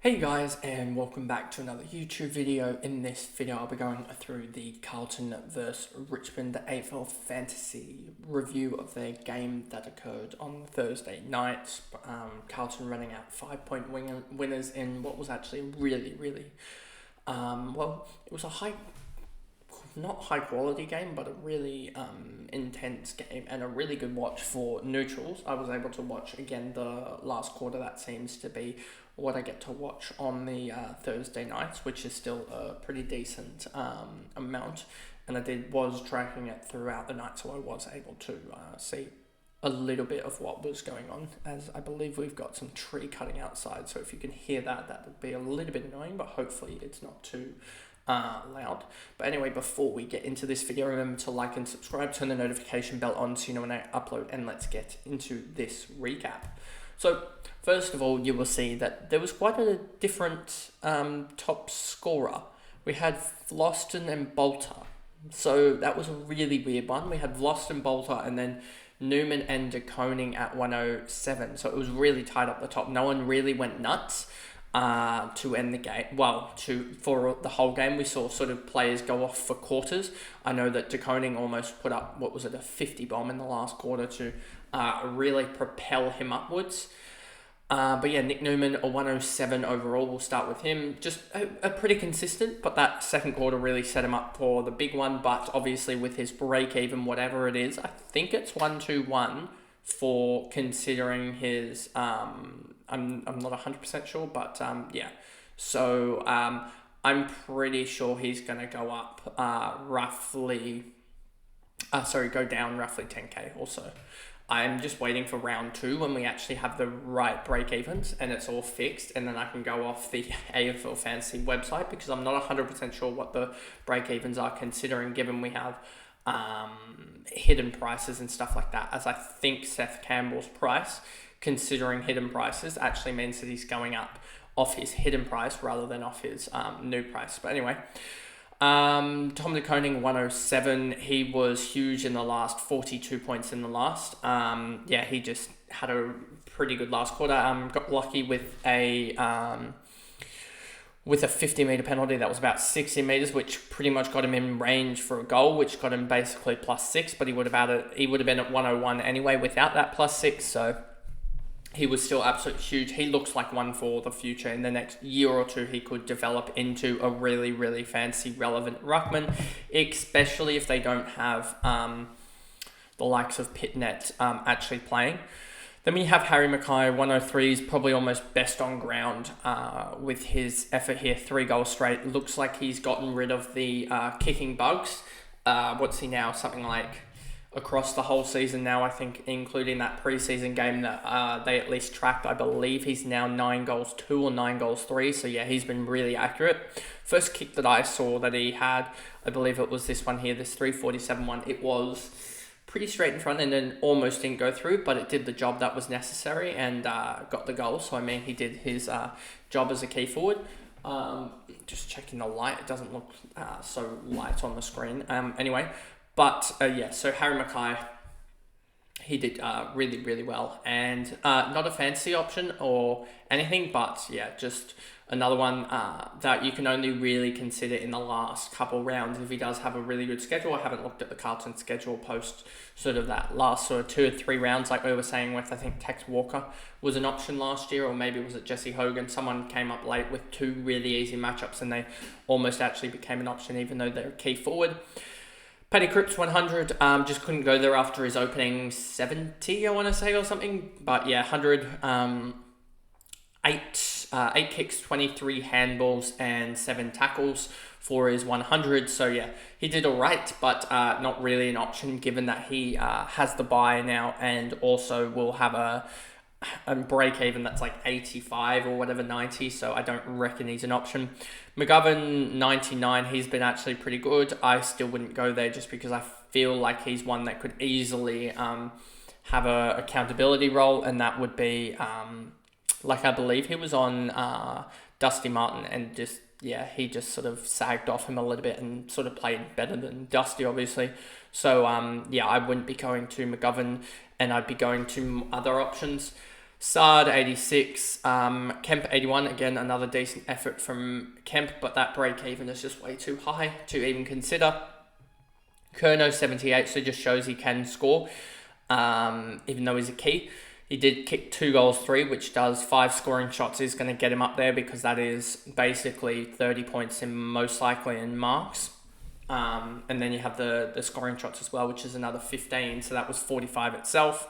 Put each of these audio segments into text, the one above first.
Hey guys, and welcome back to another YouTube video. In this video I'll be going through the Carlton vs Richmond AFL fantasy review of their game that occurred on Thursday night. Carlton running out 5-point winners in what was actually really it was a not high quality game, but a really intense game and a really good watch for neutrals. I was able to watch again the last quarter. That seems to be what I get to watch on the Thursday nights, which is still a pretty decent amount. And was tracking it throughout the night, so I was able to see a little bit of what was going on, as I believe we've got some tree cutting outside. So if you can hear that, that would be a little bit annoying, but hopefully it's not too loud. But anyway, before we get into this video, remember to like and subscribe, turn the notification bell on so you know when I upload, and let's get into this recap. So first of all, you will see that there was quite a different top scorer. We had Vlosten and Bolter. So that was a really weird one. We had Vlosten, Bolter, and then Newman and De Koning at 107. So it was really tight up the top. No one really went nuts to end the game. Well, for the whole game, we saw sort of players go off for quarters. I know that De Koning almost put up, a 50 bomb in the last quarter to really propel him upwards. But yeah, Nick Newman, a 107 overall. We'll start with him. Just a pretty consistent, but that second quarter really set him up for the big one. But obviously with his break even, whatever it is, I think it's 121 for considering his, I'm not 100% sure, but yeah. So I'm pretty sure he's going to go up go down roughly 10k also. I'm just waiting for round 2 when we actually have the right break evens and it's all fixed, and then I can go off the AFL fantasy website, because I'm not 100% sure what the break evens are, considering given we have hidden prices and stuff like that, as I think Seth Campbell's price, considering hidden prices, actually means that he's going up off his hidden price rather than off his new price. But anyway, Tom De Koning 107. He was huge in the last, 42 points in the last. Yeah, he just had a pretty good last quarter. Got lucky with a 50-meter penalty that was about 60 meters, which pretty much got him in range for a goal, which got him basically +6. But he would have been at 101 anyway without that +6. So he was still absolutely huge. He looks like one for the future. In the next year or two, he could develop into a really fancy, relevant ruckman, especially if they don't have the likes of Pitnet actually playing. Then we have Harry Mackay, 103, is probably almost best on ground with his effort here. 3 goals straight. Looks like he's gotten rid of the kicking bugs. What's he now? Something like across the whole season now, I think, including that preseason game that they at least tracked. I believe he's now 9 goals 2 or 9 goals 3. So yeah, he's been really accurate. First kick that I saw that he had, I believe it was this one here, this 347 one. It was pretty straight in front and then almost didn't go through, but it did the job that was necessary and got the goal. So I mean, he did his job as a key forward. Just checking the light, it doesn't look so light on the screen. Anyway, but yeah, so Harry Mackay, he did really well, and not a fancy option or anything, but yeah, just another one that you can only really consider in the last couple rounds if he does have a really good schedule. I haven't looked at the Carlton schedule post sort of that last sort of 2 or 3 rounds, like we were saying with, I think Tex Walker was an option last year, or maybe was it Jesse Hogan? Someone came up late with 2 really easy matchups and they almost actually became an option even though they're a key forward. Paddy Cripps 100, just couldn't go there after his opening 70, I want to say, or something. But yeah, 100, 8 kicks, 23 handballs, and 7 tackles for his 100. So yeah, he did all right, but not really an option given that he has the bye now and also will have a break even that's like 85 or whatever, 90, so I don't reckon he's an option. McGovern 99, he's been actually pretty good. I still wouldn't go there just because I feel like he's one that could easily have a accountability role, and that would be like I believe he was on Dusty Martin, and just yeah, he just sort of sagged off him a little bit and sort of played better than Dusty, obviously. So yeah, I wouldn't be going to McGovern, and I'd be going to other options. Sard 86, Kemp 81, again another decent effort from Kemp, but that break even is just way too high to even consider. Curnow 78, so just shows he can score, even though he's a key. He did kick 2 goals 3, which does 5 scoring shots is going to get him up there, because that is basically 30 points in most likely in marks. And then you have the scoring shots as well, which is another 15, so that was 45 itself.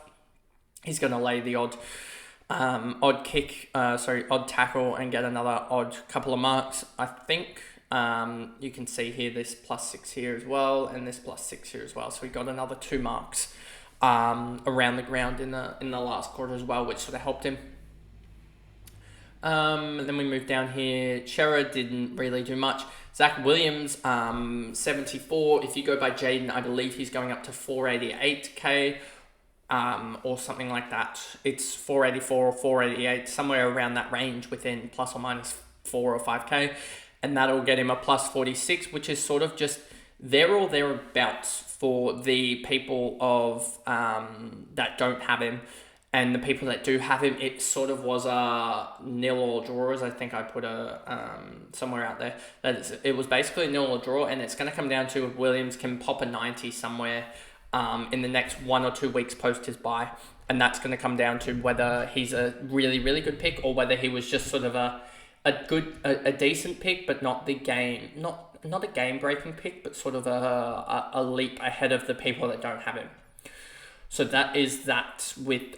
He's going to lay the odd tackle and get another odd couple of marks, I think. You can see here this +6 here as well, and this +6 here as well. So we got another 2 marks around the ground in the last quarter as well, which sort of helped him. Then we move down here. Chera didn't really do much. Zach Williams, 74. If you go by Jaden, I believe he's going up to 488k. Or something like that. It's 484 or 488, somewhere around that range, within plus or minus 4 or 5k, and that'll get him a +46, which is sort of just there or thereabouts for the people of that don't have him, and the people that do have him. It sort of was a nil or draw, as I think I put somewhere out there. It was basically a nil or draw, and it's going to come down to if Williams can pop a 90 somewhere in the next 1 or 2 weeks post his bye, and that's going to come down to whether he's a really, really good pick, or whether he was just sort of a decent pick, but not a game breaking pick, but sort of a leap ahead of the people that don't have him. So that is that with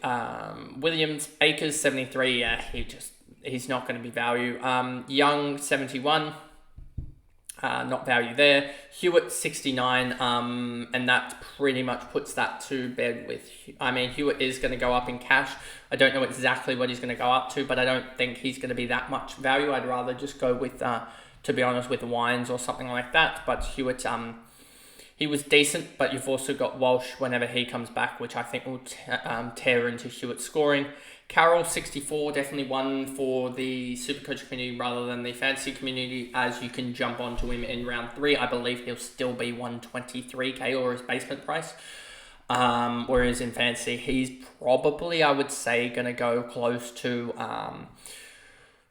Williams. Akers 73, yeah, he's not going to be value. Young 71. Not value there. Hewitt 69, and that pretty much puts that to bed with. I mean, Hewitt is going to go up in cash. I don't know exactly what he's going to go up to, but I don't think he's going to be that much value. I'd rather just go with, to be honest, with Wines or something like that. But Hewitt, he was decent, but you've also got Walsh whenever he comes back, which I think will tear into Hewitt's scoring. Carroll 64, definitely one for the Supercoach community rather than the fantasy community, as you can jump onto him in round 3. I believe he'll still be 123k or his basement price. Whereas in fantasy, he's probably, I would say, going to go close to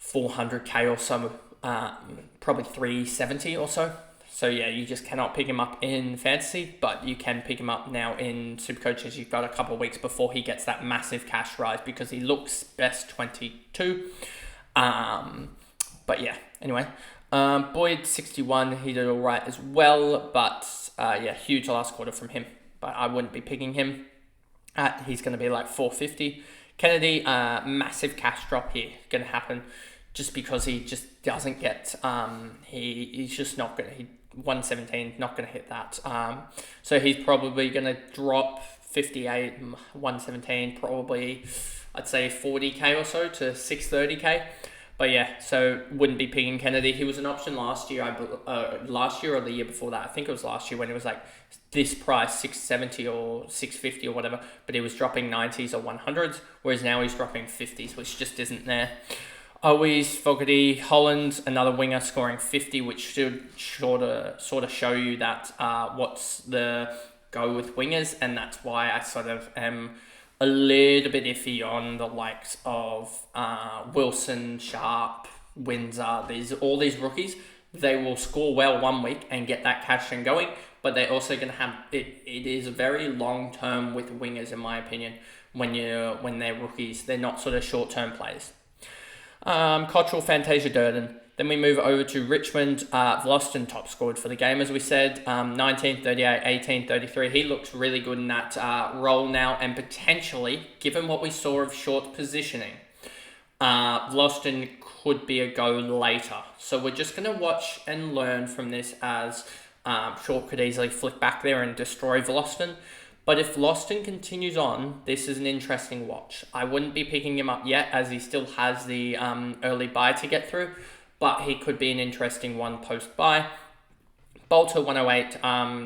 400k or so, probably 370 or so. So yeah, you just cannot pick him up in fantasy, but you can pick him up now in Supercoach, as you've got a couple of weeks before he gets that massive cash rise, because he looks best 22. But yeah, anyway. Boyd 61, he did all right as well, but yeah, huge last quarter from him. But I wouldn't be picking him. He's going to be like 450. Kennedy, massive cash drop here going to happen, just because he just doesn't get, he's just not going to, 117, not going to hit that. So he's probably going to drop 58, 117, probably, I'd say 40k or so to 630k. But yeah, so wouldn't be picking Kennedy. He was an option last year, last year or the year before that. I think it was last year, when it was like this price, 670 or 650 or whatever, but he was dropping 90s or 100s, whereas now he's dropping 50s, which just isn't there. Always Fogarty, Holland, another winger scoring 50, which should sort of show you that what's the go with wingers, and that's why I sort of am a little bit iffy on the likes of Wilson, Sharp, Windsor. All these rookies. They will score well 1 week and get that cash and going, but they're also going to have it. It is very long term with wingers, in my opinion. When they're rookies, they're not sort of short term plays. Cottrell, Fantasia, Durden. Then we move over to Richmond. Vlosten top scored for the game, as we said. 19, 38, 18, 33. He looks really good in that role now, and potentially, given what we saw of short positioning, Vlosten could be a go later. So we're just going to watch and learn from this, as Short could easily flick back there and destroy Vlosten. But if Vlosten continues on, this is an interesting watch. I wouldn't be picking him up yet, as he still has the early buy to get through, but he could be an interesting one post-buy. Bolter 108,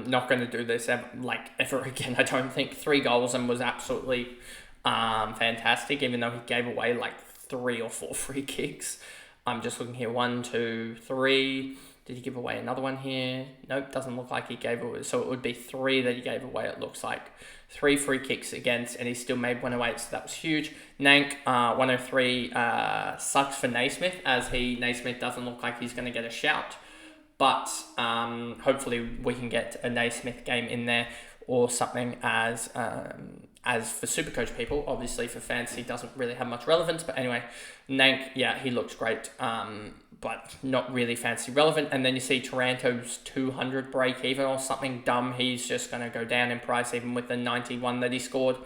not going to do this ever again, I don't think. 3 goals and was absolutely fantastic, even though he gave away like 3 or 4 free kicks. I'm just looking here, 1, 2, 3, Did he give away another one here? Nope, doesn't look like he gave away. So it would be 3 that he gave away, it looks like. 3 free kicks against, and he still made 108, so that was huge. Nank, 103, sucks for Naismith, as Naismith doesn't look like he's going to get a shout. But hopefully we can get a Naismith game in there or something as for Supercoach people. Obviously for fantasy doesn't really have much relevance. But anyway, Nank, yeah, he looks great, but not really fantasy relevant. And then you see Taranto's 200 break even or something dumb. He's just going to go down in price even with the 91 that he scored.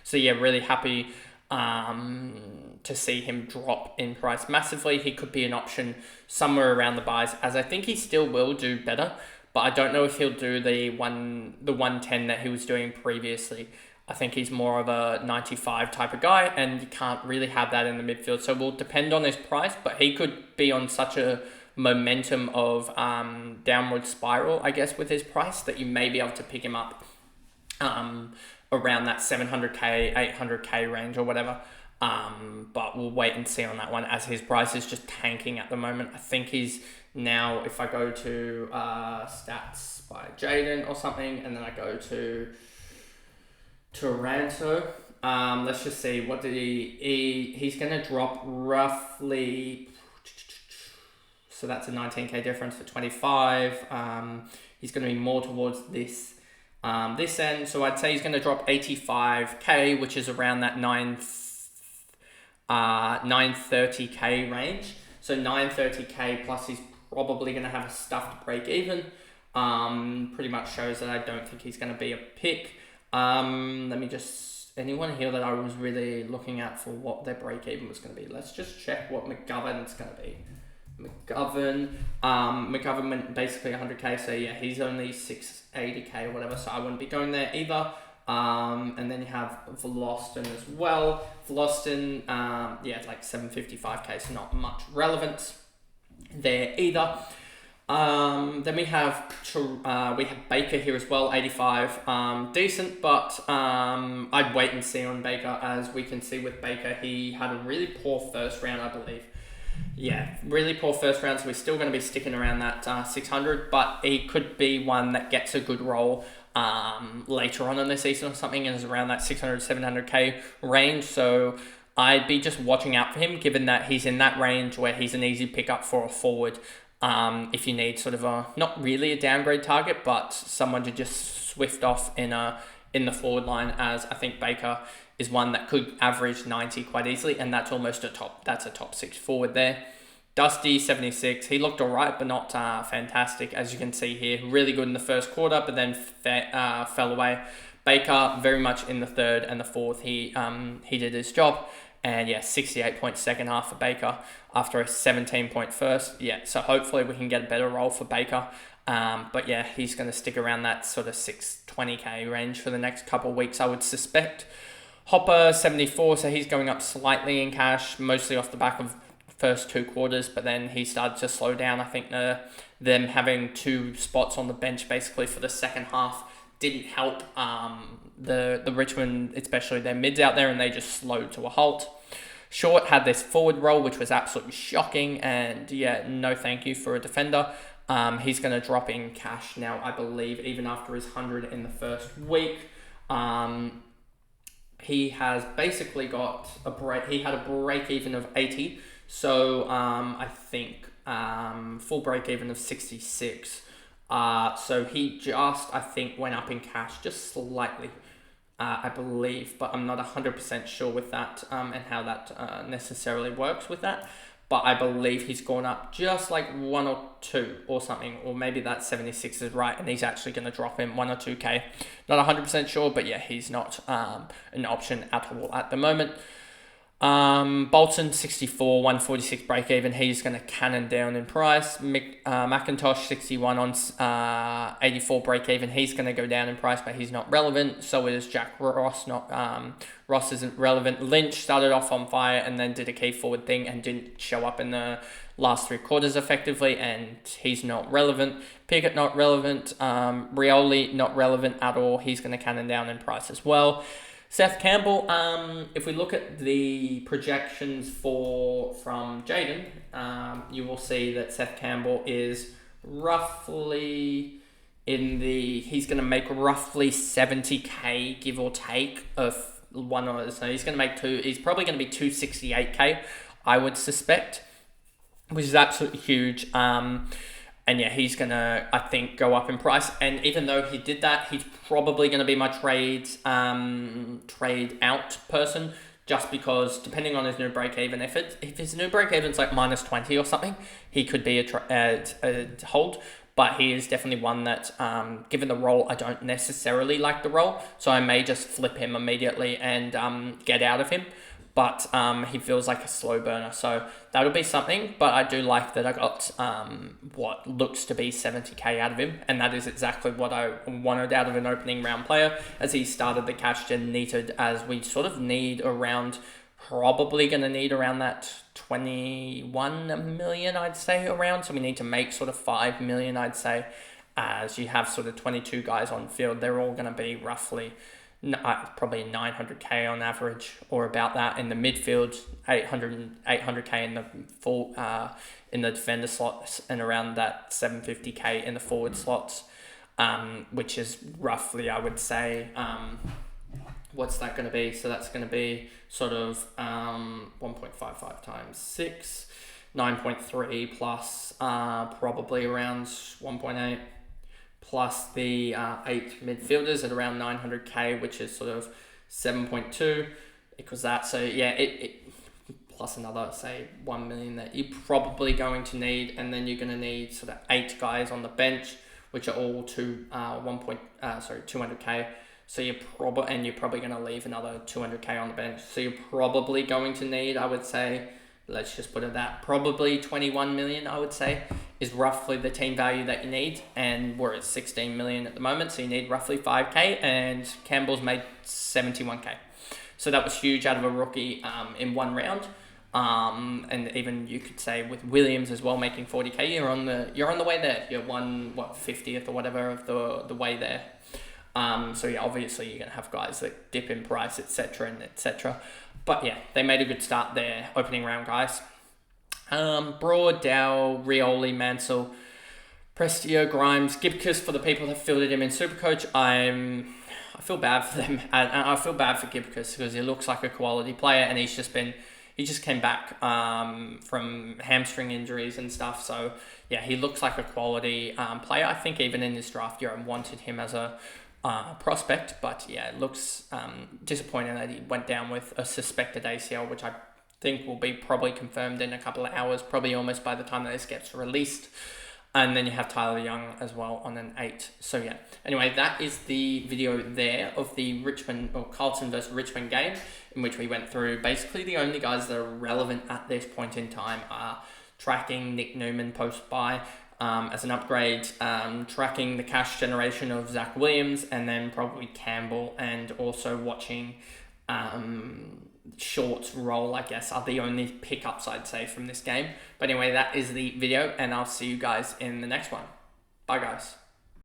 So yeah, really happy to see him drop in price massively. He could be an option somewhere around the buys, as I think he still will do better, but I don't know if he'll do the 110 that he was doing previously. I think he's more of a 95 type of guy, and you can't really have that in the midfield. So it will depend on his price, but he could be on such a momentum of downward spiral, I guess, with his price, that you may be able to pick him up around that 700k, 800k range or whatever. But we'll wait and see on that one, as his price is just tanking at the moment. I think he's now, if I go to stats by Jaden or something, and then I go to Toronto, let's just see, what did he's going to drop roughly, so that's a 19k difference for 25. He's going to be more towards this end, so I'd say he's going to drop 85k, which is around that 930k range. So 930k plus he's probably going to have a stuffed break even. Pretty much shows that I don't think he's going to be a pick. Let me just, anyone here that I was really looking at for what their break even was going to be? Let's just check what McGovern's going to be. McGovern went basically 100k, so yeah, he's only 680k or whatever, so I wouldn't be going there either. And then you have Veloston as well. Veloston, yeah, it's like 755k, so not much relevance there either. Then we have Baker here as well, 85, decent, but I'd wait and see on Baker. As we can see with Baker, he had a really poor first round, I believe. Yeah, really poor first round, so we're still going to be sticking around that 600, but he could be one that gets a good roll later on in the season or something, and is around that 600, 700k range. So I'd be just watching out for him, given that he's in that range where he's an easy pickup for a forward. If you need sort of not really a downgrade target, but someone to just swift off in the forward line, as I think Baker is one that could average 90 quite easily, and that's almost a top 6 forward there. Dusty, 76. He looked all right, but not fantastic, as you can see here. Really good in the first quarter, but then fell away. Baker, very much in the third and the fourth. He did his job. And yeah, 68 point second half for Baker after a 17 point first. Yeah, so hopefully we can get a better role for Baker. But yeah, he's going to stick around that sort of 620k range for the next couple of weeks, I would suspect. Hopper, 74, so he's going up slightly in cash, mostly off the back of first 2 quarters, but then he started to slow down. I think them having 2 spots on the bench basically for the second half didn't help the Richmond, especially their mids out there, and they just slowed to a halt. Short had this forward role, which was absolutely shocking, and yeah, no thank you for a defender. He's going to drop in cash now, I believe, even after his 100 in the first week. He has basically got he had a break even of 80, so I think full break even of 66. So he just, I think, went up in cash just slightly, I believe, but I'm not 100% sure with that and how that necessarily works with that. But I believe he's gone up just like 1 or 2 or something, or maybe that 76 is right, and he's actually going to drop in 1 or 2k. Not 100% sure, but yeah, he's not an option at all at the moment. Bolton, 64, 146 break even. He's going to cannon down in price. McIntosh, 61 on 84 break even. He's going to go down in price, but he's not relevant. So is Jack Ross. Ross isn't relevant. Lynch started off on fire and then did a key forward thing and didn't show up in the last 3 quarters effectively, and he's not relevant. Pickett, not relevant. Rioli, not relevant at all. He's going to cannon down in price as well. Seth Campbell, if we look at the projections from Jaden, you will see that Seth Campbell is roughly he's going to make roughly 70k, give or take, of one or so. He's going to make two. He's probably going to be 268k, I would suspect, which is absolutely huge. And yeah, he's going to, I think, go up in price. And even though he did that, he's probably going to be my trade out person, just because depending on his new break even, if his new break even's like -20 or something, he could be a hold. But he is definitely one that, given the role, I don't necessarily like the role, so I may just flip him immediately and get out of him. But he feels like a slow burner, so that'll be something. But I do like that I got what looks to be 70k out of him, and that is exactly what I wanted out of an opening round player, as he started the cash gen needed, as we sort of need around, probably going to need around that 21 million, I'd say, around. So we need to make sort of 5 million, I'd say, as you have sort of 22 guys on field. They're all going to be roughly probably 900k on average, or about that in the midfield, 800k in the full in the defender slots, and around that 750k in the forward slots, which is roughly, I would say, what's that going to be? So that's going to be sort of 1.55 times 6, 9.3 plus probably around 1.8, plus the 8 midfielders at around 900k, which is sort of 7.2 equals that. So yeah, it plus another, say, 1 million that you're probably going to need, and then you're going to need sort of 8 guys on the bench, which are all 200k. So you're probably going to leave another 200k on the bench. So you're probably going to need, I would say, let's just put it that, probably 21 million, I would say, is roughly the team value that you need. And we're at 16 million at the moment, so you need roughly 5k, and Campbell's made 71k. So that was huge out of a rookie in one round. And even you could say with Williams as well making 40k, you're on the way there. You're 50th or whatever of the way there. So yeah, obviously you're going to have guys that dip in price, etc. and etc. But yeah, they made a good start there, opening round guys. Broad, Dow, Rioli, Mansell, Prestio, Grimes, Gibcus, for the people that fielded him in Supercoach. I feel bad for them. I feel bad for Gibcus because he looks like a quality player, and he just came back from hamstring injuries and stuff. So yeah, he looks like a quality player. I think even in this draft year, I wanted him as a prospect, but yeah, it looks disappointing that he went down with a suspected ACL, which I think will be probably confirmed in a couple of hours, probably almost by the time that this gets released. And then you have Tyler Young as well on an 8. So yeah, anyway, that is the video there of the Carlton versus Richmond game, in which we went through basically the only guys that are relevant at this point in time are tracking Nick Newman post-buy as an upgrade, tracking the cash generation of Zach Williams, and then probably Campbell, and also watching Short's role, I guess, are the only pickups I'd say from this game. But anyway, that is the video, and I'll see you guys in the next one. Bye, guys.